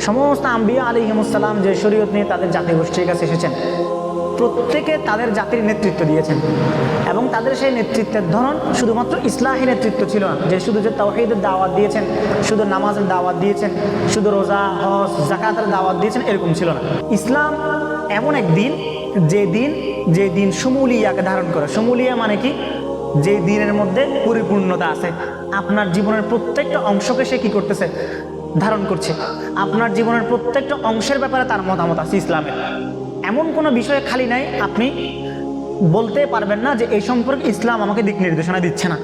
সমস্ত আম্বিয়া আলাইহিমুসসালাম যে শরীয়ত নিয়ে তাদের জাতিগোষ্ঠীর কাছে এসেছেন, প্রত্যেকে তাদের জাতির নেতৃত্ব দিয়েছেন এবং তাদের সেই নেতৃত্বের ধরন শুধুমাত্র ইসলাহি নেতৃত্ব ছিল না, যে শুধু যে তাওহীদের দাওয়াত দিয়েছেন, শুধু নামাজের দাওয়াত দিয়েছেন, শুধু রোজা হজ যাকাতের দাওয়াত দিয়েছেন, এরকম ছিল না। ইসলাম এমন এক দিন যে দিন সমূলিয়াকে ধারণ করে। সমূলিয়া মানে কি? যে দিনের মধ্যে পরিপূর্ণতা আছে, আপনার জীবনের প্রত্যেকটা অংশকে সে কি করতেছে? ধারণ করছে। আপনার জীবনের প্রত্যেকটা অংশের ব্যাপারে তার মতামত আছে ইসলামের। এমন কোনো বিষয়ে খালি নাই আপনি বলতে পারবেন না যে এই সম্পর্কে ইসলাম আমাকে দিক নির্দেশনা দিচ্ছে না।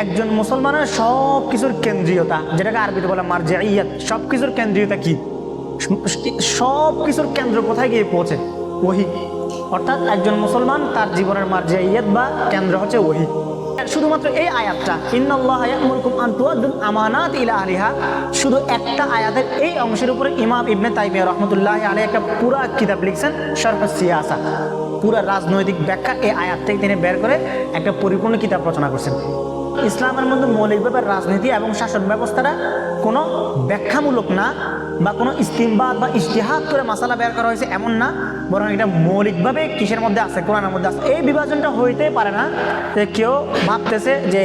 একজন মুসলমানের সব কিছুর কেন্দ্রীয়তা, যেটাকে আরবিতে বলে মারজিইয়াত, সব কিছুর কেন্দ্রীয়তা কি? সব কিছুর কেন্দ্র কোথায় গিয়ে পৌঁছে? ওহী। অর্থাৎ একজন মুসলমান তার জীবনের মারজিইয়াত বা কেন্দ্র হচ্ছে ওহী। শুধুমাত্র এই আয়াতটা, ইন্নাল্লাহা ইয়া'মুরুকুম আন তুআদ্দুল আমানাত ইলা আহলিহা, শুধু একটা আয়াতের এই অংশের উপরে ইমাম ইবনে তাইমিয়া রাহমাতুল্লাহি আলাইহি একটা পুরো কিতাব লিখছেন, শারহ সিয়াসা, পুরো রাজনৈতিক ব্যাখ্যা এই আয়াত থেকে তিনি বের করে একটা পরিপূর্ণ কিতাব রচনা করছেন। ইসলামের মধ্যে মৌলিক ব্যাপার রাজনীতি এবং শাসন ব্যবস্থাটা কোনো ব্যাখ্যামূলক না, বা কোনো ইস্তিমবাদ বা ইজতিহাদ করে মাসালা বের করা হয়েছে এমন না, বরং এটা মৌলিকভাবে কিসের মধ্যে আছে? কোরআনের মধ্যে আছে। এই বিভাজনটা হইতেই পারে না যে কেউ ভাবতেছে যে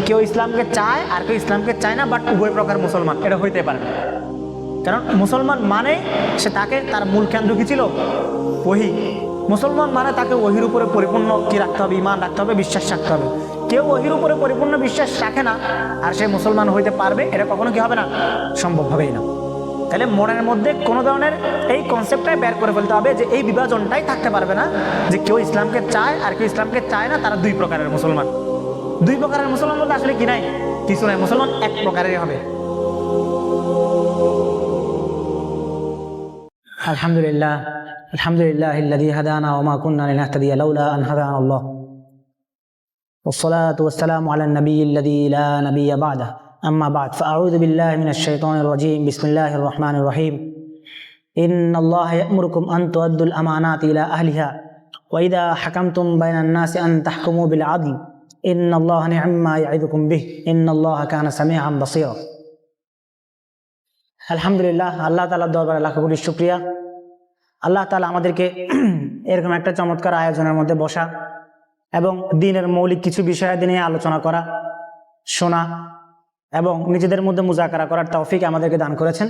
কেউ ইসলামকে চায় আর কেউ ইসলামকে চায় না, বাট উভয় প্রকার মুসলমান, এটা হইতে পারে না। কারণ মুসলমান মানে সে তাকে তার মূল কেন্দ্র কি ছিল? ওহী। মুসলমান মানে তাকে ওহীর উপরে পরিপূর্ণ কি রাখতে হবে? ঈমান রাখতে হবে, বিশ্বাস রাখতে হবে। কেউ ওহীর উপরে পরিপূর্ণ বিশ্বাস রাখে না আর সে মুসলমান হইতে পারবে, এটা কখনো কি হবে না? সম্ভব হবেই না। তাহলে মনের মধ্যে কোনো ধরনের এই কনসেপ্টটাই বের করে ফেলতে হবে যে এই বিভাজনটাই থাকতে পারবে না যে কেউ ইসলামকে চায় আর কেউ ইসলামকে চায় না, তারা দুই প্রকারের মুসলমান। দুই প্রকারের মুসলমান বলতে আসলে কি নাই? কিছু নাই। মুসলমান এক প্রকারেরই হবে। আলহামদুলিল্লাহ, আলহামদুলিল্লাহিল্লাযী হাদানা ওয়া মা কুন্না লিনাহতাদিয়া লাউলা আন হাদানা আল্লাহ, والصلاة والسلام على النبي الذي لا نبي بعده، أما بعد، فأعوذ بالله من الشيطان الرجيم، بسم الله الرحمن الرحيم، إن الله يأمركم أن تؤدوا الأمانات إلى أهلها وإذا حكمتم بين الناس أن تحكموا بالعدل إن الله نعم ما يعظكم به إن الله كان سميعا بصيرا। আলহামদুলিল্লাহ, আল্লাহ তাআলার দরবারে লাখ কোটি শুকরিয়া। আল্লাহ তাআলা আমাদেরকে এরকম একটা চমৎকার আয়োজনের মধ্যে বসা এবং দ্বীনের মৌলিক কিছু বিষয়াদি নিয়ে আলোচনা করা, শোনা এবং নিজেদের মধ্যে মুজাকারা করার তৌফিক আমাদেরকে দান করেছেন।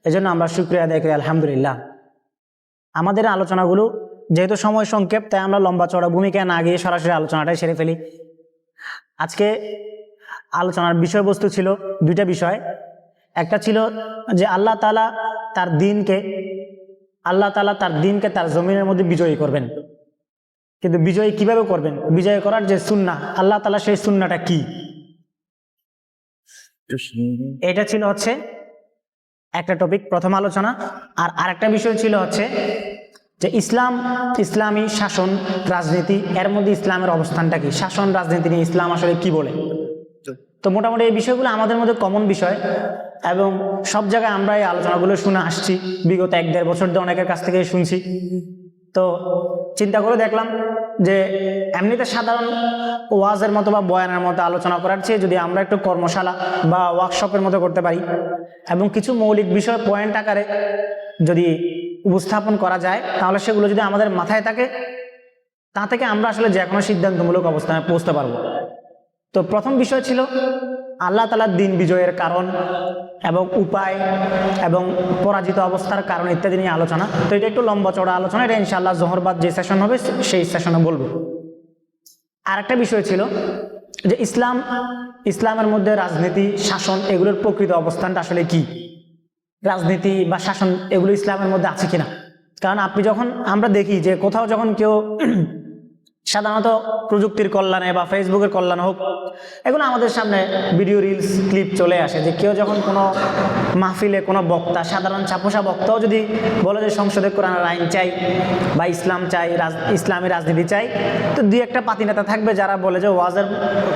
এজন্য আমরা শুকরিয়া আদায় করি আলহামদুলিল্লাহ। আমাদের আলোচনাগুলো যেহেতু সময় সংক্ষেপ, তাই আমরা লম্বা চড়া ভূমিকায় না গিয়ে সরাসরি আলোচনাটাই সেরে ফেলি। আজকে আলোচনার বিষয়বস্তু ছিল দুইটা বিষয়। একটা ছিল যে আল্লাহ তাআলা তার দ্বীনকে তার জমিনের মধ্যে বিজয়ী করবেন, কিন্তু বিজয়ী কিভাবে করবেন? বিজয় করার যে সুন্নাহ, আল্লাহ তাআলা সেই সুন্নাহটা কি? এটা ছিল হচ্ছে একটা টপিক, প্রথম আলোচনা। আর আরেকটা বিষয় ছিল হচ্ছে যে ইসলামী শাসন রাজনীতি, এর মধ্যে ইসলামের অবস্থানটা কি? শাসন রাজনীতি নিয়ে ইসলাম আসলে কি বলে? তো মোটামুটি এই বিষয়গুলো আমাদের মধ্যে কমন বিষয় এবং সব জায়গায় আমরা এই আলোচনাগুলো শুনে আসছি, বিগত 1-1.5 বছর ধরে অনেকের কাছ থেকে শুনছি। তো চিন্তা করে দেখলাম যে এমনিতে সাধারণ ওয়াজের মতো বা বয়ানের মতো আলোচনা করার চেয়ে যদি আমরা একটু কর্মশালা বা ওয়ার্কশপের মতো করতে পারি এবং কিছু মৌলিক বিষয় পয়েন্ট আকারে যদি উপস্থাপন করা যায়, তাহলে সেগুলো যদি আমাদের মাথায় থাকে, তা থেকে আমরা আসলে যে কোনো সিদ্ধান্তমূলক অবস্থানে পৌঁছতে পারবো। তো প্রথম বিষয় ছিল আল্লাহ তাআলার দ্বীন বিজয়ের কারণ এবং উপায় এবং পরাজিত অবস্থার কারণ ইত্যাদি নিয়ে আলোচনা। তো এটা একটু লম্বা চড়া আলোচনা, এটা ইনশাআল্লাহ জোহর বাদ যে সেশন হবে সেই সেশনে বলবো। আর একটা বিষয় ছিল যে ইসলামের মধ্যে রাজনীতি, শাসন, এগুলোর প্রকৃত অবস্থানটা আসলে কি? রাজনীতি বা শাসন এগুলো ইসলামের মধ্যে আছে কিনা? কারণ আমরা দেখি যে কোথাও যখন কেউ সাধারণত প্রযুক্তির কল্যাণে বা ফেসবুকের কল্যাণে হোক, এগুলো আমাদের সামনে ভিডিও রিলস ক্লিপ চলে আসে যে কেউ যখন কোনো মাহফিলে কোনো বক্তা, সাধারণ ছাপোষা বক্তাও যদি বলে যে সংসদে কোরআনের আইন চাই বা ইসলাম চাই, ইসলামী রাজনীতি চাই, তো 2-1টা পাতি নেতা থাকবে যারা বলে যে ওয়াজের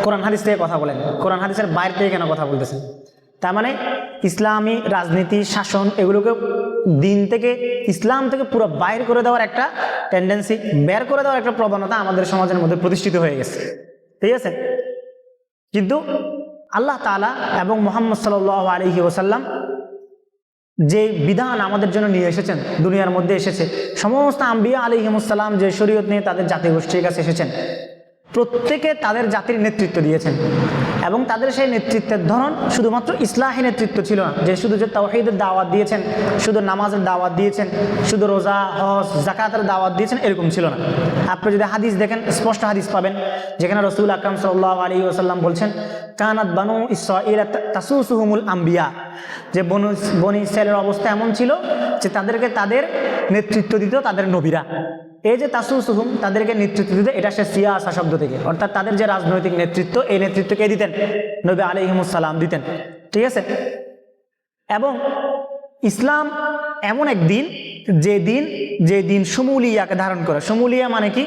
কোরআন হাদিস থেকে কথা বলেন, কোরআন হাদিসের বাইরে থেকে কেন কথা বলতেছেন? তার মানে ইসলামী রাজনীতি, শাসন এগুলোকে দিন থেকে, ইসলাম থেকে পুরো বাইর করে দেওয়ার একটা টেন্ডেন্সি, বের করে দেওয়ার একটা প্রবণতা আমাদের সমাজের মধ্যে প্রতিষ্ঠিত হয়ে গেছে। ঠিক আছে? কিন্তু আল্লাহ তাআলা এবং মুহাম্মদ সাল্লাল্লাহু আলাইহি ওয়াসাল্লাম যে বিধান আমাদের জন্য নিয়ে এসেছেন, দুনিয়ার মধ্যে এসেছে, সমস্ত আম্বিয়া আলাইহিমুসসালাম যে শরীয়ত নিয়ে তাদের জাতিগোষ্ঠীর কাছে এসেছেন, প্রত্যেকে তাদের জাতির নেতৃত্ব দিয়েছেন এবং তাদের সেই নেতৃত্বের ধরন শুধুমাত্র ইসলাহী নেতৃত্ব ছিল না, যে শুধু যে তাওহীদের দাওয়াত দিয়েছেন, শুধু নামাজের দাওয়াত দিয়েছেন, শুধু রোজা হজ জাকাতের দাওয়াত দিয়েছেন, এরকম ছিল না। আপনি যদি হাদিস দেখেন, স্পষ্ট হাদিস পাবেন যেখানে রাসূল আকরাম সাল্লাল্লাহু আলাইহি ওয়াসাল্লাম বলছেন, কানাত বানু ইসরাঈল তাসুসুহুমুল আম্বিয়া, যে বনি ইসরাঈলের অবস্থা এমন ছিল যে তাদেরকে তাদের নেতৃত্ব দিত তাদের নবীরা। এই যে তাসুসুহুম, তাদেরকে নেতৃত্ব দিতে, এটা সে সিয়াসা শব্দ থেকে, অর্থাৎ তাদের যে রাজনৈতিক নেতৃত্ব, এই নেতৃত্ব কে দিতেন? নবী আলাইহিমুসসালাম দিতেন। ঠিক আছে। এবং ইসলাম এমন এক দিন যে দিন শুমুলিয়াকে ধারণ করে। শুমুলিয়া মানে কি?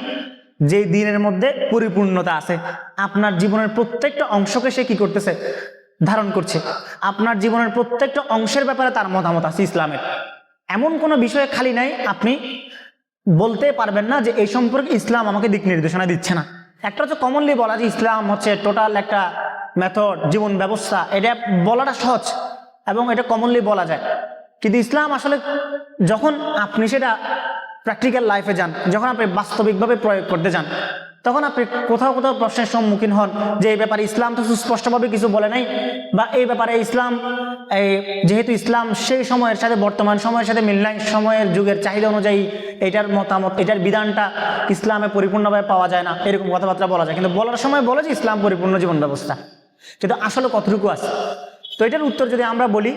যে দিনের মধ্যে পরিপূর্ণতা আছে, আপনার জীবনের প্রত্যেকটা অংশকে সে কি করতেছে? ধারণ করছে। আপনার জীবনের প্রত্যেকটা অংশের ব্যাপারে তার মতামত আছে ইসলামের। এমন কোনো বিষয়ে খালি নাই আপনি বলতে পারবেন না যে এই সম্পর্কে ইসলাম আমাকে দিক নির্দেশনা দিচ্ছে না। একটা হচ্ছে কমনলি বলা যে ইসলাম হচ্ছে টোটাল একটা মেথড, জীবন ব্যবস্থা, এটা বলাটা সহজ এবং এটা কমনলি বলা যায়। কিন্তু ইসলাম আসলে যখন আপনি সেটা প্র্যাকটিক্যাল লাইফে যান, যখন আপনি বাস্তবিকভাবে প্রয়োগ করতে যান, তখন আপনি কোথাও কোথাও প্রশ্নের সম্মুখীন হন যে এই ব্যাপারে ইসলাম তো সুস্পষ্টভাবে কিছু বলে নাই, বা এই ব্যাপারে ইসলাম যেহেতু ইসলাম সেই সময়ের সাথে বর্তমান সময়ের সাথে মিল নাই, সময়ের যুগের চাহিদা অনুযায়ী এটার মতামত, এটার বিধানটা ইসলামে পরিপূর্ণভাবে পাওয়া যায় না, এরকম কথাবার্তা বলা যায়। কিন্তু বলার সময় বলে যে ইসলাম পরিপূর্ণ জীবন ব্যবস্থা, কিন্তু আসলে কতটুকু আছে? তো এটার উত্তর যদি আমরা বলি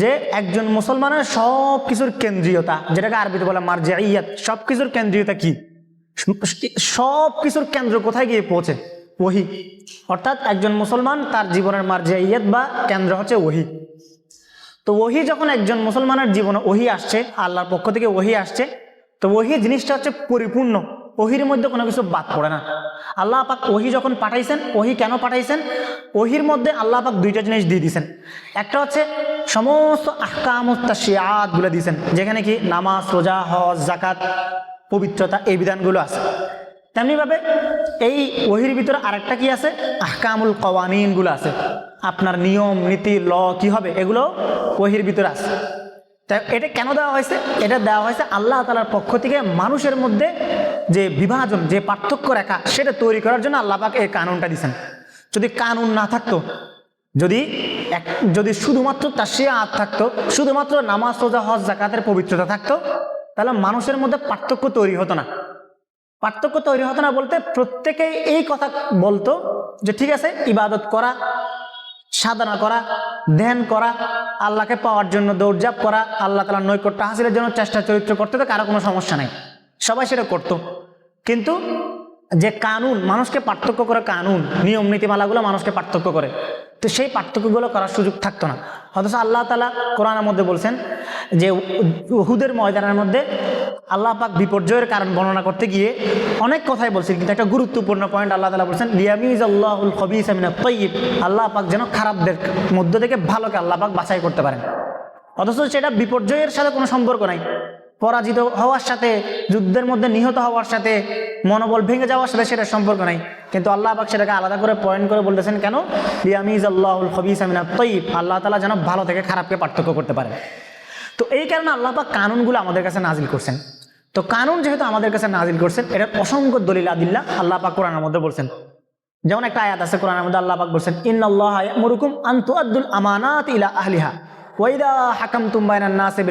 যে একজন মুসলমানের সব কিছুর কেন্দ্রীয়তা, যেটাকে আরবিতে বলে মারজিইয়াত, সব কিছুর কেন্দ্রীয়তা কি? সব কিছুর কেন্দ্র কোথায় গিয়ে পৌঁছে? ওহী। অর্থাৎ একজন মুসলমান তার জীবনের মারজিইয়াত বা কেন্দ্র হচ্ছে ওহী। তো ওহী যখন একজন মুসলমানের জীবনে ওহী আসছে, আল্লাহর পক্ষ থেকে ওহী আসছে, তো ওহী জিনিসটা হচ্ছে পরিপূর্ণ, ওহীর মধ্যে কোনো কিছু বাদ পড়ে না। আল্লাহ পাক ওহী যখন পাঠাইছেন, ওহী কেন পাঠাইছেন? ওহীর মধ্যে আল্লাহ পাক দুইটা জিনিস দিয়ে দিয়েছেন। একটা হচ্ছে সমস্ত আহকামুত তাশরিআত গুলো দিয়েছেন, যেখানে কি নামাজ, রোজা, হজ, জাকাত, পবিত্রতা, এই বিধানগুলো আছে। তেমনিভাবে এই ওহীর ভিতরে আরেকটা কি আছে? আহকামুল কওয়ানিন গুলো আছে, আপনার নিয়ম নীতি ল কি হবে, এগুলো ওহীর ভিতরে আছে। তাই এটা কেন দেওয়া হয়েছে? এটা দেওয়া হয়েছে আল্লাহ তাআলার পক্ষ থেকে মানুষের মধ্যে যে বিভাজন, যে পার্থক্য রেখা, সেটা তৈরি করার জন্য আল্লাহ পাক এই কানুনটা দিয়েছেন। যদি কানুন না থাকতো, যদি শুধুমাত্র তাশরিআত থাকতো, শুধুমাত্র নামাজ, রোজা, হজ, যাকাতের পবিত্রতা থাকতো, তাহলে মানুষের মধ্যে পার্থক্য তৈরি হতো না। পার্থক্য তৈরি হতো না বলতে প্রত্যেকেই এই কথা বলতো যে ঠিক আছে, ইবাদত করা, সাধনা করা, ধ্যান করা, আল্লাহকে পাওয়ার জন্য দৌড়ঝাঁপ করা, আল্লাহ তাআলার নৈকট্য হাসিলের জন্য চেষ্টা চরিত্র করতে তো কারো কোনো সমস্যা নাই, সবাই সেটা করতো। কিন্তু যে কানুন মানুষকে পার্থক্য করে, কানুন নিয়ম নীতিমালাগুলো মানুষকে পার্থক্য করে, তো সেই পার্থক্যগুলো করার সুযোগ থাকতো না। অথচ আল্লাহ তাআলা কোরআনের মধ্যে বলছেন যে উহুদের ময়দানের মধ্যে আল্লাহ পাক বিপর্যয়ের কারণ বর্ণনা করতে গিয়ে অনেক কথাই বলছেন, কিন্তু একটা গুরুত্বপূর্ণ পয়েন্ট আল্লাহ তাআলা বলছেন লিয়ামিজাল্লাহুল খাবিসা মিনাত তাইয়্যিব, আল্লাহ পাক যেন খারাপদের মধ্য থেকে ভালোকে আল্লাহ পাক বাছাই করতে পারেন। অথচ সেটা বিপর্যয়ের সাথে কোনো সম্পর্ক নাই, পরাজিত হওয়ার সাথে, যুদ্ধের মধ্যে নিহত হওয়ার সাথে, মনোবল ভেঙে যাওয়ার সাথে সেটার সম্পর্ক নাই। কিন্তু আল্লাহ পাক সেটাকে আলাদা করে পয়েন্ট করে বলতেছেন কেন? লিয়ামিজাল্লাহুল খাবিসা মিনাত তাইয়্যিব, আল্লাহ তাআলা যেন ভালো থেকে খারাপকে পার্থক্য করতে পারেন। তো এই কারণে আল্লাহ পাক কানুনগুলো আমাদের কাছে নাজিল করছেন। তো কানুন যেহেতু আমাদের কাছে নাজিল করছেন, এটা অসংখ্য দলিল আদিল্লাহ আল্লাহ পাক কোরআনের মধ্যে বলছেন। যেমন একটা আয়াত আছে কোরআনের মধ্যে, আল্লাহ পাক বলছেন ইন্নাল্লাহা ইয়া'মুরুকুম আন তুআদ্দুল আমানাতি ইলা আহলিহা ওয়া ইযা হাকামতুম বাইনান নাসি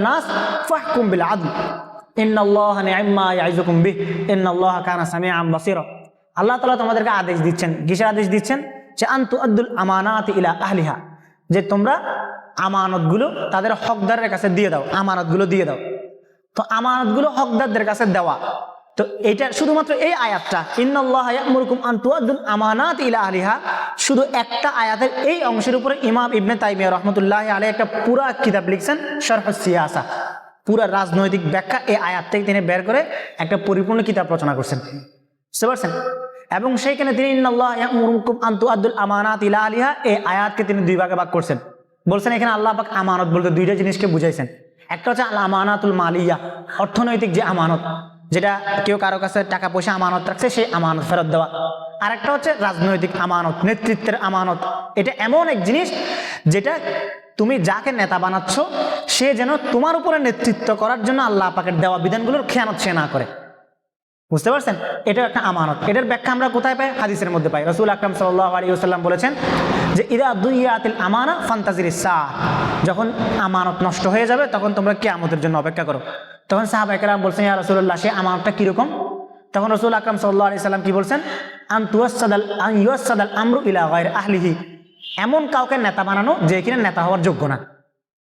নাস ফাহকুম বিল আদল ইন্নাল্লাহা নি'ম্মা ইয়া'iযুকুম বিহি ইন্নাল্লাহা কানা সামিআন বাসীরা। আল্লাহ তাআলা তোমাদেরকে আদেশ দিচ্ছেন, কিসের আদেশ দিচ্ছেন? যে আন তুআদ্দুল আমানাতি ইলা আহলিহা, যে তোমরা আমানতগুলো তাদের হকদারের কাছে দিয়ে দাও, আমানতগুলো দিয়ে দাও। তো আমানতগুলো হকদারদের কাছে দেওয়া, তো এটা শুধুমাত্র এই আয়াতটা ইন্নাল্লাহা ইয়া'মুরুকুম আন তুআদ্দুল আমানাতি ইলা আহলিহা, শুধু একটা আয়াতের এই অংশের উপরে ইমাম ইবনে তাইমিয়া রাহমাতুল্লাহি আলাইহি একটা পুরা কিতাব লিখছেন, শারহুস সিয়াসা, পুরা রাজনৈতিক ব্যাখ্যা এই আয়াত থেকে তিনি বের করে একটা পরিপূর্ণ কিতাব রচনা করছেন, বুঝতে পারছেন? এবং সেইখানে তিনি ইন্নাল্লাহা ইয়া'মুরুকুম আন তুআদ্দুল আমানাতি ইলা আহলিহা এই আয়াতকে তিনি দুই ভাগে ভাগ করছেন। বলছেন এখানে আল্লাহ পাক আমানত বলতে দুইটা জিনিসকে বুঝাইছেন। একটা হচ্ছে আল আমানাতুল মালিয়া, অর্থনৈতিক যে আমানত, যেটা কেউ কারো কাছে টাকা পয়সা আমানত রাখছে, সেই আমানত ফেরত দেওয়া। আর একটা হচ্ছে রাজনৈতিক আমানত, নেতৃত্বের আমানত। এটা এমন এক জিনিস যেটা তুমি যাকে নেতা বানাচ্ছ সে যেন তোমার উপরে নেতৃত্ব করার জন্য আল্লাহ পাকের দেওয়া বিধানগুলোর খেয়ানত সে না করে। বুঝতে পারছেন? এটা একটা আমানত। এটার ব্যাখ্যা আমরা কোথায় পাই? হাদিসের মধ্যে পাই। রাসূল আকরাম সাল্লাল্লাহু আলাইহি ওয়াসাল্লাম বলেছেন যে ইদা দুইয়াতিল আমানা ফান্তাজিরিস সাআ, যখন আমানত নষ্ট হয়ে যাবে তখন তোমরা কিয়ামতের জন্য অপেক্ষা করো। তখন সাহাবায়ে কেরাম বলছেন, ইয়া রাসূলুল্লাহ, সে আমানতটা কিরকম? তখন রাসূল আকরাম সাল্লাল্লাহু আলাইহি সাল্লাম কি বলছেন? আন ইউসাদাল আমরু ইলা গায়রি আহলিহি, এমন কাউকে নেতা বানানো যে কিনা নেতা হওয়ার যোগ্য না।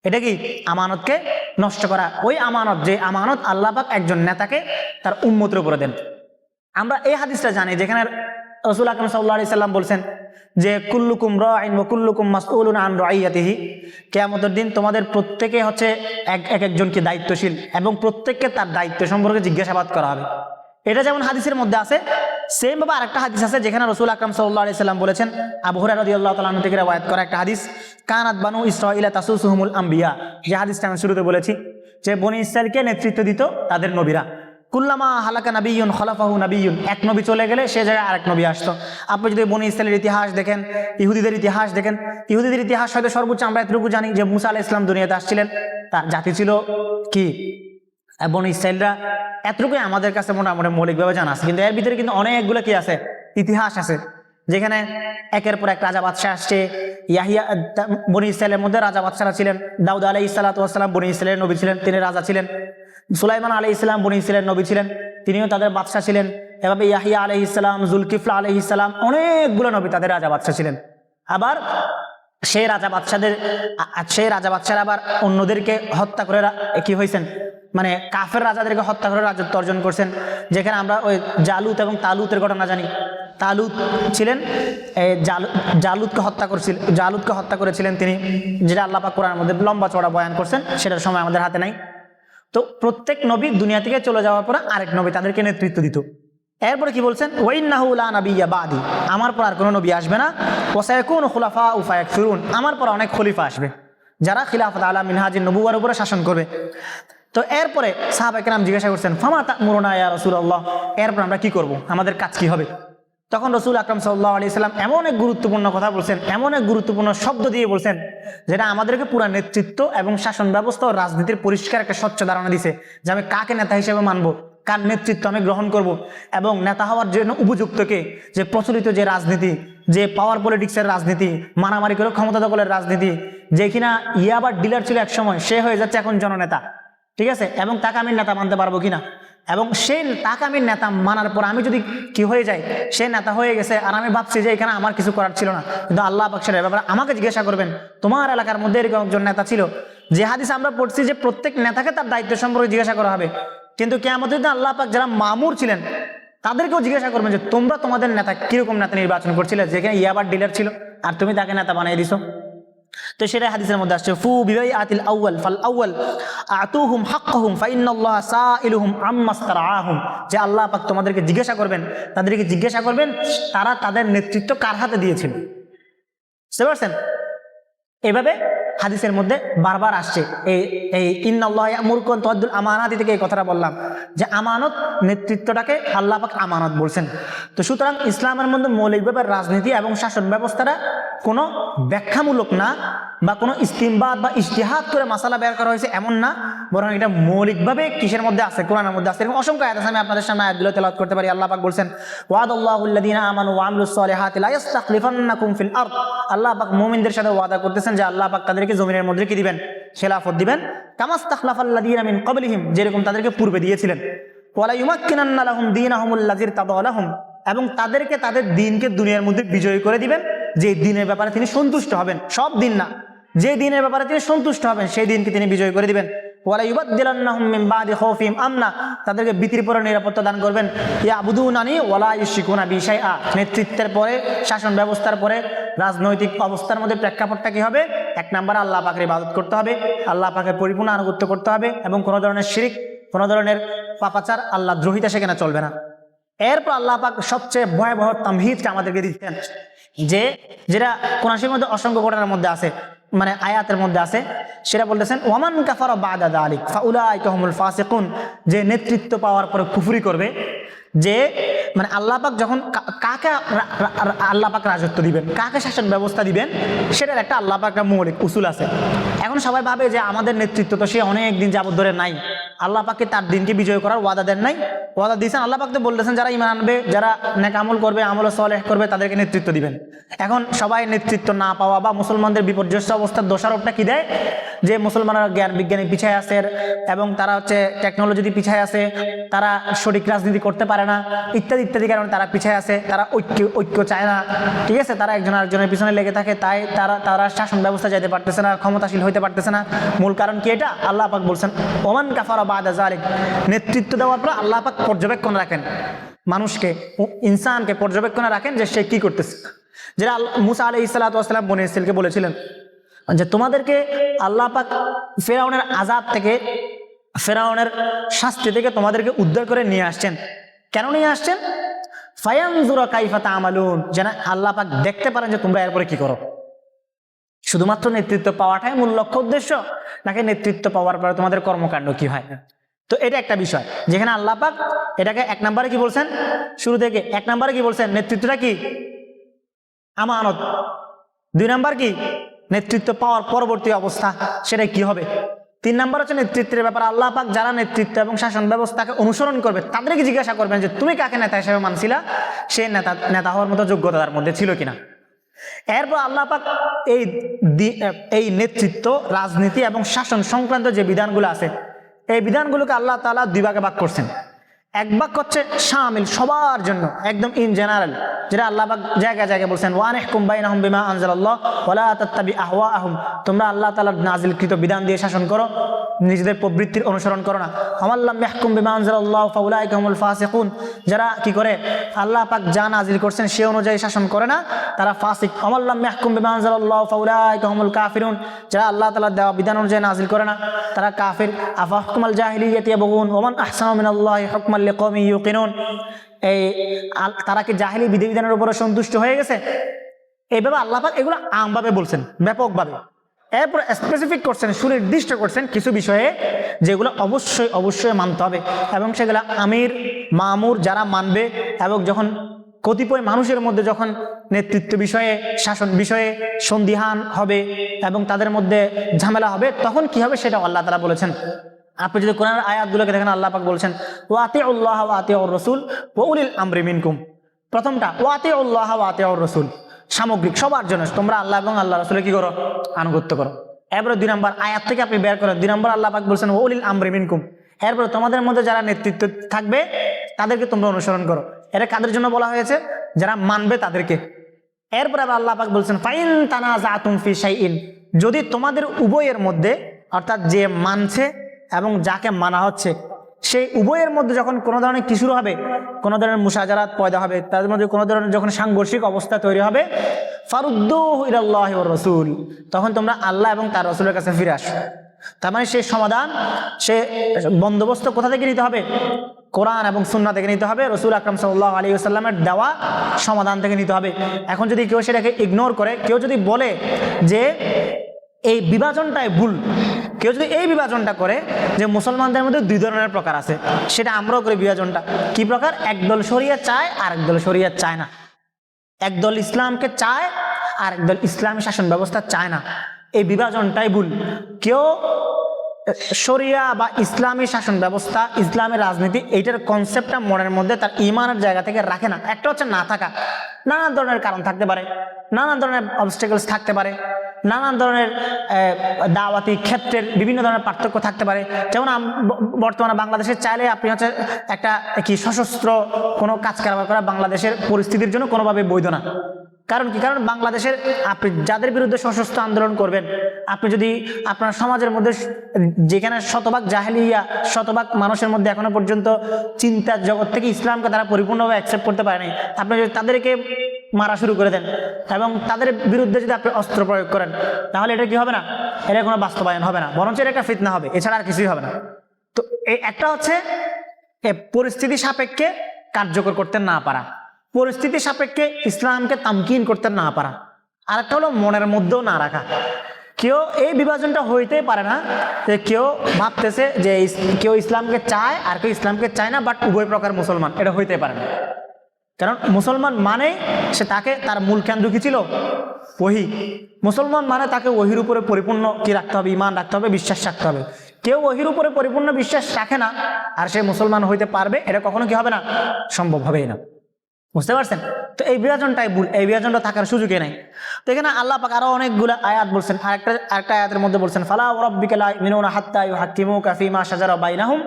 এটা কি? আমানতকে নষ্ট করা। ওই আমানত, যে আমানত আল্লাহ পাক একজন নেতাকে তার উম্মতের উপরে দেন। আমরা এই হাদিসটা জানি যেখানে রাসূল আকরাম সাল্লাল্লাহু আলাইহি সাল্লাম বলছেন যে কুল্লুকুম রাঈন ওয়া কুল্লুকুম মাসউলুন আন রাইয়াতিহি, কিয়ামতের দিন তোমাদের প্রত্যেকে হচ্ছে একজনকে দায়িত্বশীল এবং প্রত্যেককে তার দায়িত্ব সম্পর্কে জিজ্ঞাসাবাদ করা হবে। এটা যেমন হাদিসের মধ্যে আছে, সেম ভাবে আরেকটা হাদিস আছে যেখানে রাসূল আকরাম সাল্লাল্লাহু আলাইহি সাল্লাম বলেছেন, আবু হুরায়রা রাদিয়াল্লাহু তাআলা আনহু থেকে রওয়ায়াত করা একটা হাদিস, কানাত বানু ইসরাঈলা তাসুসুহুমুল আম্বিয়া, যে হাদিসটা আমি শুরুতে বলেছি যে বনি ইসরাঈলকে নেতৃত্ব দিত তাদের নবীরা। কুল্লামা হালাকা নাবিয়্যুন খলাফাহু নাবিয়্যুন, এক নবী চলে গেলে সে জায়গায় আরেক নবী আসতো। আপনি যদি বনি ইসরাঈলের ইতিহাস দেখেন, ইহুদিদের ইতিহাস দেখেন, ইহুদিদের ইতিহাস হয়তো সর্বোচ্চ আমরা এতটুকু জানি যে মুসা আলাইহিস সালাম দুনিয়াতে আসছিলেন, তার জাতি ছিল কি বনি ইসরাঈলরা, এতটুকুই আমাদের কাছে মোটামুটি মৌলিকভাবে জানা আছে। কিন্তু এর ভিতরে কিন্তু অনেকগুলো কি আছে, ইতিহাস আছে, যেখানে একের পর এক রাজা বাদশাহ আসছে। ইয়াহিয়া, বনি ইসরাঈলের মধ্যে রাজা বাদশারা ছিলেন। দাউদ আলাইহিস সালাতু ওয়াস সালাম বনি ইসরাঈলের নবী ছিলেন, তিনি রাজা ছিলেন। সুলাইমান আলাইহিস সালাম বনি ইসরাঈলের নবী ছিলেন, তিনিও তাদের বাদশাহ ছিলেন। এভাবে ইয়াহিয়া আলাইহিস সালাম, জুলকিফল আলাইহিস সালাম, অনেকগুলো নবী তাদের রাজা বাদশাহ ছিলেন। আবার সেই রাজা বাদশারা আবার অন্যদেরকে হত্যা করে কি হয়েছেন, মানে কাফের রাজাদেরকে হত্যা করে রাজত্ব অর্জন করছেন। যেখানে আমরা ওই জালুত এবং তালুতের ঘটনা জানি। তালুত ছিলেন জালুতকে হত্যা করেছিলেন তিনি, যেটা আল্লাহ পাক কোরআনের মধ্যে লম্বা চড়া বয়ান করছেন, সেটার সময় আমাদের হাতে নাই। তো প্রত্যেক নবী দুনিয়া থেকে চলে যাওয়ার পর আরেক নবী তাদেরকে নেতৃত্ব দিত। এরপরে কি বলছেন? ওয়াইন্নাহু লা নাবিয়্যা বাদি, আমার পর আর কোনো নবী আসবে না। ওয়া সায়াকুনু খুলাফাউ ফায়াকসুরুন, আমার পর অনেক খলিফা আসবে যারা খিলাফত আলা মিনহাজিন নবুওয়ার উপরে শাসন করবে। তো এরপরে সাহাবায়ে কেরাম জিজ্ঞাসা করছেন, ফামা তা'মুরুনা ইয়া রাসূলুল্লাহ, এরপর আমরা কি করব, আমাদের কাজ কি হবে? তখন রাসূল আকরাম সাল্লাল্লাহু আলাইহি সাল্লাম এমন এক গুরুত্বপূর্ণ কথা বলছেন, এমন এক গুরুত্বপূর্ণ শব্দ দিয়ে বলছেন, যেটা আমাদেরকে পুরো নেতৃত্ব এবং শাসন ব্যবস্থা ও রাজনীতির পরিষ্কার একটা স্বচ্ছ ধারণা দিছে যে আমি কাকে নেতা হিসেবে মানব, কার নেতৃত্ব আমি গ্রহণ করব, এবং নেতা হওয়ার জন্য উপযুক্তকে। যে প্রচলিত যে রাজনীতি, যে পাওয়ার পলিটিক্সের রাজনীতি, মারামারি করে ক্ষমতা দখলের রাজনীতি, যে কিনা ইয়াবার ডিলার ছিল এক সময়, সে হয়ে যাচ্ছে এখন জননেতা, ঠিক আছে? এবং তাকে আমি নেতা মানতে পারবো কিনা, এবং সেই তাকে আমি নেতা মানার পর আমি যদি কি হয়ে যাই, সে নেতা হয়ে গেছে আর আমি ভাবছি যে এখানে আমার কিছু করার ছিল না, কিন্তু আল্লাহ পাক সেটার ব্যাপারে আমাকে জিজ্ঞাসা করবেন, তোমার এলাকার মধ্যে এরকম একজন নেতা ছিল। যে হাদিস আমরা পড়ছি যে প্রত্যেক নেতাকে তার দায়িত্ব সম্পর্কে জিজ্ঞাসা করা হবে, কিন্তু কিয়ামতের দিন আল্লাহ পাক যারা মামুর ছিলেন তাদেরকেও জিজ্ঞাসা করবেন যে তোমরা তোমাদের নেতা কিরকম নেতা নির্বাচন করছিলে, যেখানে ইয়াবার ডিলার ছিল আর তুমি তাকে নেতা বানিয়ে দিছো। তো সেটা হাদিসের মধ্যে আসছে, ফু বিবাইআতিল আউয়াল ফাল আউয়াল আতুহুম হাক্কাহুম ফাইন্নাল্লাহা সাইলুহুম আম্মাস্তারআহুম, যে আল্লাহ পাক তোমাদেরকে জিজ্ঞাসা করবেন, তাদেরকে জিজ্ঞাসা করবেন তারা তাদের নেতৃত্ব কার হাতে দিয়েছিল। বুঝতে পারছেন? এভাবে হাদিসের মধ্যে বারবার আসছে এই ইন্নাল্লাহা ইয়া'মুরুকুম আন তু'আদ্দুল আমানাতি থেকে এই কথাটা বললাম যে আমানত, নেতৃত্বটাকে আল্লাহ পাক আমানত বলছেন। তো সুতরাং ইসলামের মধ্যে মৌলিকভাবে রাজনীতি এবং শাসন ব্যবস্থাটা কোনো ব্যাখ্যামূলক না, বা কোনো ইস্তিমবাদ বা ইজতিহাদ করে মাসালা বের করা হয়েছে এমন না, বরং এটা মৌলিকভাবে কিসের মধ্যে আছে, কোরআনের মধ্যে আছে। এরকম অসংখ্য আয়াত আছে, আমি আপনাদের সামনে আয়াতগুলো তেলাওয়াত করতে পারি। আল্লাহ পাক বলছেন, ওয়াদাল্লাহুল্লাযীনা আমানু ওয়া আমিলুস সলিহাতি লা ইস্তাখলিফান্নাকুম ফিল আরদ, আল্লাহ পাক মুমিনদের সাথে ওয়াদা করতেছেন যে আল্লাহ পাক তাদেরকে জমিনের মধ্যে কি দিবেন, খেলাফত দিবেন। কামাস্তাখলাফাল্লাযীনা মিন ক্বাবলিহিম, যেরকম তাদেরকে পূর্বে দিয়েছিলেন। ওয়ালা ইউমাক্কিনান্না লাহুম দীনাহুমুল্লাযী ইরতাদা লাহুম, এবং তাদেরকে তাদের দ্বীনকে দুনিয়ার মধ্যে বিজয়ী করে দিবেন, যে দিনের ব্যাপারে তিনি সন্তুষ্ট হবেন, সব দিন না, যে দিনের ব্যাপারে তিনি সন্তুষ্ট হবেন সেই দিনকে তিনি বিজয় করে দিবেন। ওয়ালা ইউবাদদিলান্নাহুম মিন বাদি খাউফিহিম আমনা, তাদেরকে ভীতির পরে নিরাপত্তা দান করবেন। ইয়াবুদুনানি ওয়ালা ইউশরিকুনা বি শাইআ, নেতৃত্বের পরে, শাসন ব্যবস্থার পরে রাজনৈতিক অবস্থার মধ্যে প্রেক্ষাপটটা কি হবে? এক নাম্বার আল্লাহ পাকের ইবাদত করতে হবে, আল্লাহ পাকের পরিপূর্ণ আনুগত্য করতে হবে, এবং কোনো ধরনের শিরিক, কোনো ধরনের পাপাচার, আল্লাহ দ্রোহিতা সেখানে চলবে না। এরপর আল্লাহ পাক সবচেয়ে ভয়াবহ তামহিদকে আমাদেরকে দিচ্ছেন, যেটা কোরআনের মধ্যে অসংখ্য ঘটনার মধ্যে আছে। মানে আয়াতের মধ্যে আছে, সেটা বলতেছেন ওয়ামান কাফারা বাদা যালিক ফাউলাইকা হুমুল ফাসিকুন, যে নেতৃত্ব পাওয়ার পরে কুফরি করবে, যে মানে আল্লাহ পাক যখন কাকে আল্লাহ পাক রাজত্ব দিবেন, কাকে শাসন ব্যবস্থা দিবেন, সেটার একটা আল্লাহ পাক মৌলিক উসুল আছে। এখন সবাই ভাবে যে আমাদের নেতৃত্ব তো সে অনেক দিন যাবত ধরে নাই, আল্লাহ পাককে তার দিনকে বিজয় করার ওয়াদা দেন নাই? ওয়াদা দিয়েছেন, আল্লাহ পাক তো বলতেছেন যারা ঈমান আনবে, যারা নেক আমল করবে, আমল সালেহ করবে, তাদেরকে নেতৃত্ব দিবেন। এখন সবাই নেতৃত্ব না পাওয়া বা মুসলমানদের বিপর্যস্ত অবস্থার দোষারোপটা কি দেয়, যে মুসলমানরা জ্ঞান বিজ্ঞানে পিছায় আছে এবং তারা হচ্ছে টেকনোলজিতে পিছায় আছে, তারা সঠিক রাজনীতি করতে পারে না, ইত্যাদি ইত্যাদি কারণে তারা পিছায় আছে, তারা ঐক্য চায় না, ঠিক আছে, তারা একজন আরেকজনের পিছনে লেগে থাকে, তাই তারা শাসন ব্যবস্থা যেতে পারতেছে না, ক্ষমতাশীল হইতে পারতেছে না। মূল কারণ কি? এটা আল্লাহ পাক বলছেন ওমান কাফারা বাদা যালিক, নেতৃত্ব দেওয়ার পর আল্লাহ পাক পর্যবেক্ষণ রাখেন, মানুষকে, ইনসানকে পর্যবেক্ষণে রাখেন যে সে কি করতেছে। যেটা মুসা আলাইহিস সালাতু ওয়াস সালাম বনী ইসরাইলকে বলেছিলেন যে তোমাদেরকে আল্লাহ পাক ফেরাউনের আযাব থেকে, ফেরাউনের শাস্তি থেকে তোমাদেরকে উদ্ধার করে নিয়ে আসছেন। কেন নিয়ে আসছেন? ফায়ানজুরা কাইফা তা'মালুন, যেন আল্লাহ পাক দেখতে পারেন যে তোমরা এরপরে কি করো। শুধুমাত্র নেতৃত্ব পাওয়াটাই মূল লক্ষ্য উদ্দেশ্য, নাকি নেতৃত্ব পাওয়ার পরে তোমাদের কর্মকাণ্ড কি হয়? তো এটা একটা বিষয় যেখানে আল্লাহ পাক এটাকে এক নম্বরে কি বলছেন, শুরু থেকে এক নম্বরে কি বলছেন, নেতৃত্বটা কি? আমানত। দুই নাম্বার কি? নেতৃত্ব পাওয়ার পরবর্তী অবস্থা, সেটা কি হবে। তিন নাম্বার হচ্ছে নেতৃত্বের ব্যাপারে আল্লাহ পাক যারা নেতৃত্ব এবং শাসন ব্যবস্থাকে অনুসরণ করবে তাদেরকে জিজ্ঞাসা করবেন যে তুমি কাকে নেতা হিসেবে মানছিলা, সে নেতা হওয়ার মতো যোগ্যতা তার মধ্যে ছিল কিনা। এরপর আল্লাহ পাক এই নেতৃত্ব, রাজনীতি এবং শাসন সংক্রান্ত যে বিধানগুলো আছে, এই বিধানগুলোকে আল্লাহ তাআলা দুই ভাগে ভাগ করছেন। এক ভাগ হচ্ছে শামিল, সবার জন্য, একদম ইন জেনারেল, যেটা আল্লাহ পাক জায়গায় জায়গায় বলছেন ওয়ানিহকুম বাইনাহুম বিমা আনজালাল্লাহ ওয়ালা তাত্তাবি আহওয়াআহুম, তোমরা আল্লাহ তাআলার নাজিলকৃত বিধান দিয়ে শাসন করো, নিজেদের প্রবৃত্তির অনুসরণ করো না। আমাল্লাম ইয়াহকুম বিমা আনজালাল্লাহ ফাউলাইকা হুমুল ফাসিকুন, যারা কি করে আল্লাহ পাক যা নাজিল করছেন সে অনুযায়ী শাসন করে না, তারা ফাসিক। আমাল্লাম ইয়াহকুম বিমা আনজালাল্লাহ ফাউলাইকা হুমুল কাফিরুন, যারা আল্লাহ তাআলার দেওয়া বিধান অনুযায়ী নাজিল করে না, তারা কাফির। আফাহকুমাল জাহিলিয়াতি ইয়াবগুন ওমান আহসানু মিনাল্লাহি হুকমান লিকওমিন ইউকিনুন, এই তারা কি জাহিলি বিধিবিধানের উপরে সন্তুষ্ট হয়ে গেছে? এইভাবে আল্লাহ পাক এগুলো আমভাবে বলছেন, ব্যাপকভাবে। এরপর স্পেসিফিক করছেন, সুনির্দিষ্ট করছেন কিছু বিষয়ে যেগুলো অবশ্যই অবশ্যই মানতে হবে, এবং সেগুলো আমির মামুর যারা মানবে, এবং যখন কতিপয় মানুষের মধ্যে যখন নেতৃত্ব বিষয়ে, শাসন বিষয়ে সন্দিহান হবে এবং তাদের মধ্যে ঝামেলা হবে, তখন কি হবে সেটা আল্লাহ তাআলা বলেছেন। আপনি যদি কোরআনের আয়াতগুলোকে দেখেন, আল্লাহ পাক বলছেন ওয়া আতিউল্লাহ ওয়া আতিউর রাসূল ওয়া উলিল আমরি মিনকুম। প্রথমটা ওয়া আতিউল্লাহ ওয়া আতিউর রাসূল, সামগ্রিক সবার জন্য, তোমরা আল্লাহ এবং আল্লাহ রাসূলের কি করো? আনুগত্য করো। এরপরে দুই নম্বর আয়াত থেকে আপনি বের করেন, দুই নম্বর আল্লাহ পাক বলছেন ওয়া উলিল আমরি মিনকুম, এরপরে তোমাদের মধ্যে যারা নেতৃত্ব থাকবে তাদেরকে তোমরা অনুসরণ করো। এটা কাদের জন্য বলা হয়েছে? যারা মানবে তাদেরকে। এরপরে আবার আল্লাহ পাক বলছেন ফাইন তানাজাতুম ফি শাইইন, যদি তোমাদের উভয়ের মধ্যে, অর্থাৎ যে মানছে এবং যাকে মানা হচ্ছে, সেই উভয়ের মধ্যে যখন কোনো ধরনের কি শুরু হবে, কোনো ধরনের মুশাজারাত পয়দা হবে, তাদের মধ্যে কোনো ধরনের যখন সাংঘর্ষিক অবস্থা তৈরি হবে, ফারুদ্দুহু ইলাল্লাহি ওয়ার রাসূল, তখন তোমরা আল্লাহ এবং তার রাসূলের কাছে ফিরে আসো। তার মানে সেই সমাধান, সে বন্দোবস্ত কোথা থেকে নিতে হবে? কোরআন এবং সুন্নাহ থেকে নিতে হবে, রাসূল আকরাম সাল্লাল্লাহু আলাইহি ওয়াসাল্লামের দেওয়া সমাধান থেকে নিতে হবে। এখন যদি কেউ সেটাকে ইগনোর করে, কেউ যদি বলে যে এই বিভাজনটাই ভুল, কেউ যদি এই বিভাজনটা করে যে মুসলমানদের মধ্যে দুই ধরনের প্রকার আছে, সেটা আমরাও করি বিভাজনটা। কি প্রকার? একদল শরিয়ত চায় আর একদল শরিয়ত চায় না, একদল ইসলামকে চায় আর একদল ইসলামী শাসন ব্যবস্থা চায় না। এই বিভাজনটাই ভুল। কেউ শরিয়া বা ইসলামী শাসন ব্যবস্থা, ইসলামী রাজনীতি, এইটার কনসেপ্টটা মনের মধ্যে তার ইমানের জায়গা থেকে রাখে না। একটা হচ্ছে না থাকা, নানান ধরনের কারণ থাকতে পারে, নানান ধরনের অবস্টেকলস থাকতে পারে, নানান ধরনের দাওয়াতি ক্ষেত্রের বিভিন্ন ধরনের পার্থক্য থাকতে পারে। যেমন বর্তমানে বাংলাদেশে চাইলে আপনি হচ্ছে একটা কি সশস্ত্র কোনো কাজ কারবার করা বাংলাদেশের পরিস্থিতির জন্য কোনোভাবে বৈধ না। কারণ কি? কারণ বাংলাদেশের আপনি যাদের বিরুদ্ধে সশস্ত্র আন্দোলন করবেন, আপনি যদি আপনার সমাজের মধ্যে যেখানে শতভাগ জাহেলিয়া, শতভাগ মানুষের মধ্যে এখনো পর্যন্ত চিন্তার জগৎ থেকে ইসলামকে তারা পরিপূর্ণভাবে অ্যাকসেপ্ট করতে পারে নাই, আপনি যদি তাদেরকে মারা শুরু করে দেন এবং তাদের বিরুদ্ধে যদি আপনি অস্ত্র প্রয়োগ করেন, তাহলে এটা কি হবে না? এটা কোনো বাস্তবায়ন হবে না, বরঞ্চ এটা একটা ফিতনা হবে, এছাড়া আর কিছুই হবে না। তো এই একটা হচ্ছে পরিস্থিতি সাপেক্ষে কার্যকর করতে না পারা, পরিস্থিতি সাপেক্ষে ইসলামকে তামকিন করতে না পারা। আর একটা হলো মনের মধ্যেও না রাখা। কেউ এই বিভাজনটা হইতেই পারে না যে কেউ ভাবতেছে যে কেউ ইসলামকে চায় আর কেউ ইসলামকে চায় না, বাট উভয় প্রকার মুসলমান, এটা হইতে পারে না। কারণ মুসলমান মানে সে তাকে তার মূল কেন্দ্র কি ছিল? ওহী। মুসলমান মানে তাকে ওহির উপরে পরিপূর্ণ কি রাখতে হবে? ঈমান রাখতে হবে, বিশ্বাস রাখতে হবে। কেউ ওহির উপরে পরিপূর্ণ বিশ্বাস রাখে না আর সে মুসলমান হইতে পারবে, এটা কখনো কি হবে না? সম্ভব হবেই না। বুঝতে পারছেন? তো এই বিভাজনটাই ভুল, এই বিভাজনটা থাকার সুযোগই নাই। তো এখানে আল্লাহ পাক আরো অনেকগুলো আয়াত বলছেন। আরেকটা আয়াতের মধ্যে বলছেন, ফালা ওয়ারাব্বিকা লা ইউমিনুনা হাত্তা ইউহাক্কিমুকা ফীমা শাজারা বাইনাহুম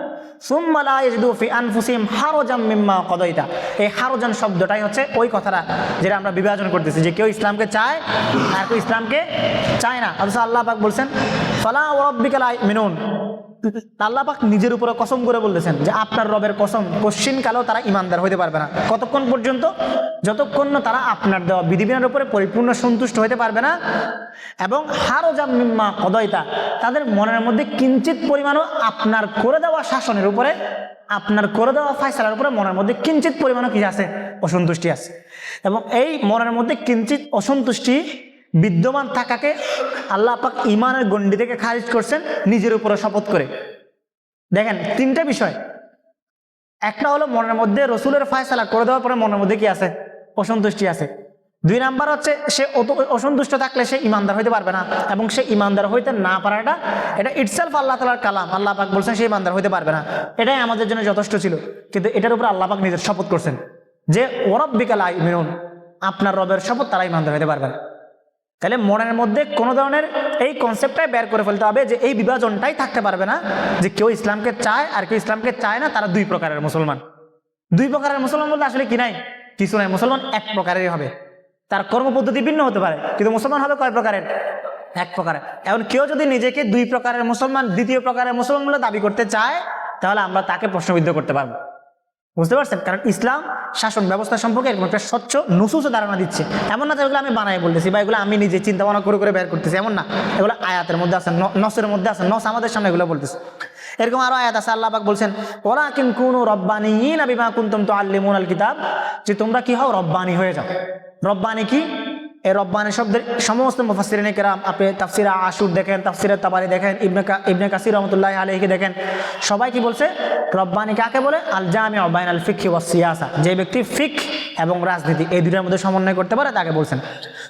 সুম্মা লা ইয়াজিদু ফি আনফুসিহিম হারাজাম মিম্মা কাদাইতা। এই হারাজান শব্দটাই হচ্ছে ওই কথাটা যেটা আমরা বিভাজন করতেছি, যে কেউ ইসলামকে চায় আর কেউ ইসলামকে চায় না। অথচ আল্লাহ পাক বলছেন ফালা ওয়ারাব্বিকা লা ইউমিনুন, আল্লাহ পাক নিজের উপরে কসম করে বলতেছেন যে আপনার রবের কসম, কোশ্চিন কালেও তারা ইমানদার হইতে পারবে না। কতক্ষণ পর্যন্ত? যতক্ষণ না তারা আপনার দেওয়া বিধিবিধানের উপরে পরিপূর্ণ সন্তুষ্ট হইতে পারবে না এবং হারাজাম মিম্মা কাদাইতা, তাদের মনের মধ্যে কিঞ্চিত পরিমাণও আপনার করে দেওয়া শাসনের উপরে, আপনার করে দেওয়া ফায়সালার উপরে মনের মধ্যে কিঞ্চিত পরিমাণও কি আছে? অসন্তুষ্টি আছে। এবং এই মনের মধ্যে কিঞ্চিত অসন্তুষ্টি বিদ্যমান থাকাকে আল্লাহ পাক ঈমানের গণ্ডি থেকে খারিজ করছেন নিজের উপরে শপথ করে। দেখেন তিনটা বিষয়, একটা হলো মনের মধ্যে রসুলের ফায়সালা করে দেওয়ার পরে মনের মধ্যে কি আছে? অসন্তুষ্টি আছে। দুই নাম্বার হচ্ছে সে অসন্তুষ্ট থাকলে সে ইমানদার হইতে পারবে না, এবং সে ইমানদার হইতে না পারাটা এটা ইটসেলফ আল্লাহ তাআলার কালাম, আল্লাহ পাক বলছেন সে ইমানদার হইতে পারবে না, এটাই আমাদের জন্য যথেষ্ট ছিল। কিন্তু এটার উপর আল্লাহ পাক নিজের শপথ করছেন যে ওয়ারাব্বিকা লা ইউমিনুন, আপনার রবের শপথ তারা ইমানদার হইতে পারবে না। তাহলে মনের মধ্যে কোনো ধরনের এই কনসেপ্টটাই বের করে ফেলতে হবে যে এই বিভাজনটাই থাকতে পারবে না যে কেউ ইসলামকে চায় আর কেউ ইসলামকে চায় না, তারা দুই প্রকারের মুসলমান। দুই প্রকারের মুসলমান বলতে আসলে কি নাই? কিছু নাই। মুসলমান এক প্রকারেরই হবে, তার কর্মপদ্ধতি ভিন্ন হতে পারে, কিন্তু মুসলমান হবে কয় প্রকারের? এক প্রকারের। এখন কেউ যদি নিজেকে দুই প্রকারের মুসলমান, দ্বিতীয় প্রকারের মুসলমান বলে দাবি করতে চায়, তাহলে আমরা তাকে প্রশ্নবিদ্ধ করতে পারবো। বুঝতে পারছেন? কারণ ইসলাম শাসন ব্যবস্থা সম্পর্কে এরকম একটা স্বচ্ছ নুসুস ধারণা দিচ্ছে। এমন না এগুলো আমি বানাই বলতেছি বা এগুলো আমি নিজে চিন্তা ভাবনা করে বের করতেছি, এমন না। এগুলো আয়াতের মধ্যে আছে, নসের মধ্যে আছে, নস আমাদের সামনে এগুলো বলতেছে। এরকম আরো আয়াত আছে, আল্লাহ পাক বলছেন ওয়ালাকিন কুনু রাব্বানিয়িনা বিমা কুনতুম তুআল্লিমুনাল কিতাব, যে তোমরা কি হও? রব্বানি হয়ে যাও। রব্বানি কি? এই রব্বানি শব্দের সমস্ত মুফাসসিরিনে কেরাম, আপনি তাফসিরে আশুর দেখেন, তাফসিরে তাবারি দেখেন, ইবনে কাসির রহমাতুল্লাহি আলাইহি দেখেন, সবাই কি বলছে? রব্বানি কাকে বলে? আল জামিউ বাইনাল ফিকহি ওয়াস সিয়াসা, যে ব্যক্তি ফিকহ এবং রাজনীতি এই দুইটার মধ্যে সমন্বয় করতে পারে তাকে বলছেন।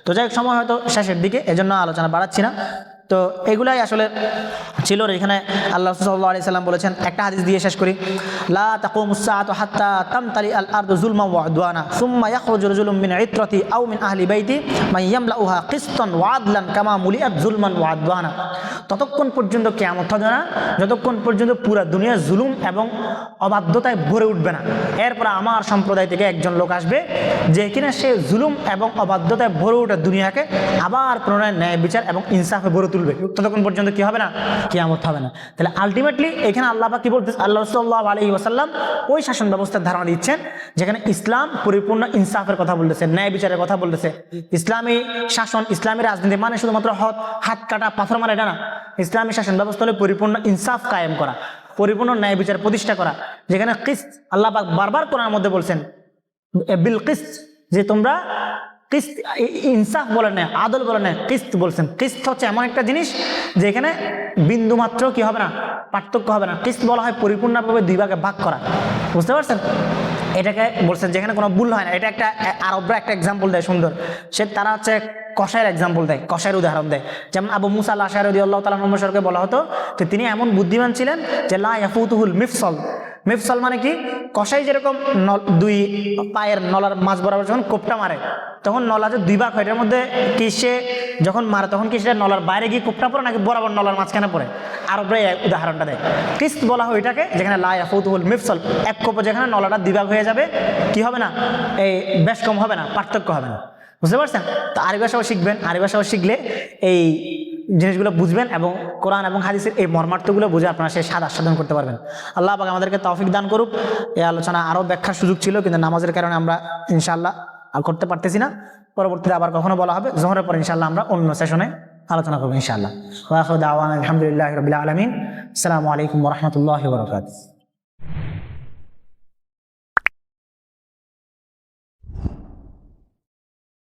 তো যাই হোক, সময় হয়তো শেষের দিকে, এজন্য আলোচনা বাড়াচ্ছি না। তো এগুলাই আসলে ছিল। এখানে আল্লাহ রাসূল সাল্লাল্লাহু আলাইহি সাল্লাম বলেছেন, একটা হাদিস দিয়ে শেষ করি, লা তাকুমুস সাআতু হাত্তা তামতালি আল আরদু যুলমান ওয়া উদওয়ানা সুম্মা ইয়াখরুজু রাজুলুম মিন ইত্রাতি আও মিন আহলি বাইতি মান ইয়ামলাউহা কিসতান ওয়া আদলান কামা মুলিআত যুলমান ওয়া উদওয়ানা। ততক্ষণ পর্যন্ত কিয়ামত হবে না যতক্ষণ পর্যন্ত পুরা দুনিয়া জুলুম এবং অবাধ্যতায় ভরে উঠবে না। এরপর আমার সম্প্রদায় থেকে একজন লোক আসবে যে কিনা সে জুলুম এবং অবাধ্যতায় ভরে ওঠা দুনিয়াকে আবার পুনরায় ন্যায় বিচার এবং ইনসাফে ভরে তুলবে। ততক্ষণ পর্যন্ত কি হবে না? কিয়ামত হবে না। তাহলে আলটিমেটলি এখানে আল্লাহ পাক কি বলতেছে? আল্লাহ সাল্লাল্লাহু আলাইহি ওয়াসাল্লাম ওই শাসন ব্যবস্থার ধারণা দিচ্ছেন যেখানে ইসলাম পরিপূর্ণ ইনসাফের কথা বলতেছে, ন্যায় বিচারের কথা বলতেছে। ইসলামী শাসন, ইসলামী রাজনীতি মানে শুধুমাত্র হাত কাটা পাথর মারা এটা না। ইসলামী শাসন ব্যবস্থা হলে পরিপূর্ণ ইনসাফ কায়েম করা, পরিপূর্ণ ন্যায় বিচার প্রতিষ্ঠা করা, যেখানে কিসত আল্লাহ পাক বারবার কোরআনের মধ্যে বলছেন বিল কিসত, যে তোমরা কিস্ত, ইনসাফ বলেন না, আদল বলেন না, কিস্ত বলছেন। কিস্ত হচ্ছে এমন একটা জিনিস যেখানে বিন্দু মাত্র কি হবে না? পার্থক্য হবে না। কিস্ত বলা হয় পরিপূর্ণভাবে দুই ভাগে ভাগ করা। বুঝতে পারছেন? এটাকে বলছেন যেখানে কোনো ভুল হয় না। এটা একটা আরবরা একটা এক্সাম্পল দেয় সুন্দর, তারা হচ্ছে কষায়ের এক্সাম্পল দেয়, কষায়ের উদাহরণ দেয়। যেমন আবু মুসা আল আশআরী রাদিয়াল্লাহু তাআলা আনহু বলা হতো যে তিনি এমন বুদ্ধিমান ছিলেন যে লা ইয়াফুতুহুল মিফসল। মিফসল মানে কি? কষাই যেরকম দুই পায়ের নলার মাঝ বরাবর যখন কোপটা মারে তখন নলা যে দুই ভাগ হয়, এটার মধ্যে কি সে যখন মারে তখন কি সেটা নলার বাইরে গিয়ে কোপটা পড়ে নাকি বরাবর নলার মাঝখানে পড়ে? আরবরা উদাহরণটা দেয়। কিস্ত বলা হয় এটাকে যেখানে লা ইয়াফুতুহুল মিফসল, এক কোপে যেখানে নলাটা দুই ভাগ হয়ে যাবে, কি হবে না? এই বেশ কম হবে না, পার্থক্য হবে না। বুঝতে পারছেন? তো আরবি ভাষাও শিখবেন, আরবি ভাষাও শিখলে এই জিনিসগুলো বুঝবেন এবং কোরআন এবং হাদিসের এই মর্মার্থগুলো বুঝে আপনারা সেই স্বাদ আস্বাদন করতে পারবেন। আল্লাহ পাক আমাদেরকে তৌফিক দান করুক। এই আলোচনা আরও ব্যাখ্যার সুযোগ ছিল, কিন্তু নামাজের কারণে আমরা ইনশাআল্লাহ আর করতে পারতেছি না। পরবর্তীতে আবার কখনো বলা হবে, জোহরের পর ইনশাআল্লাহ আমরা অন্য সেশনে আলোচনা করবো ইনশাআল্লাহ। ওয়া আখিরু দাওয়ানা আলহামদুলিল্লাহি রাব্বিল আলামিন। আসসালামু আলাইকুম ওয়া রাহমাতুল্লাহি ওয়া বারাকাতুহু।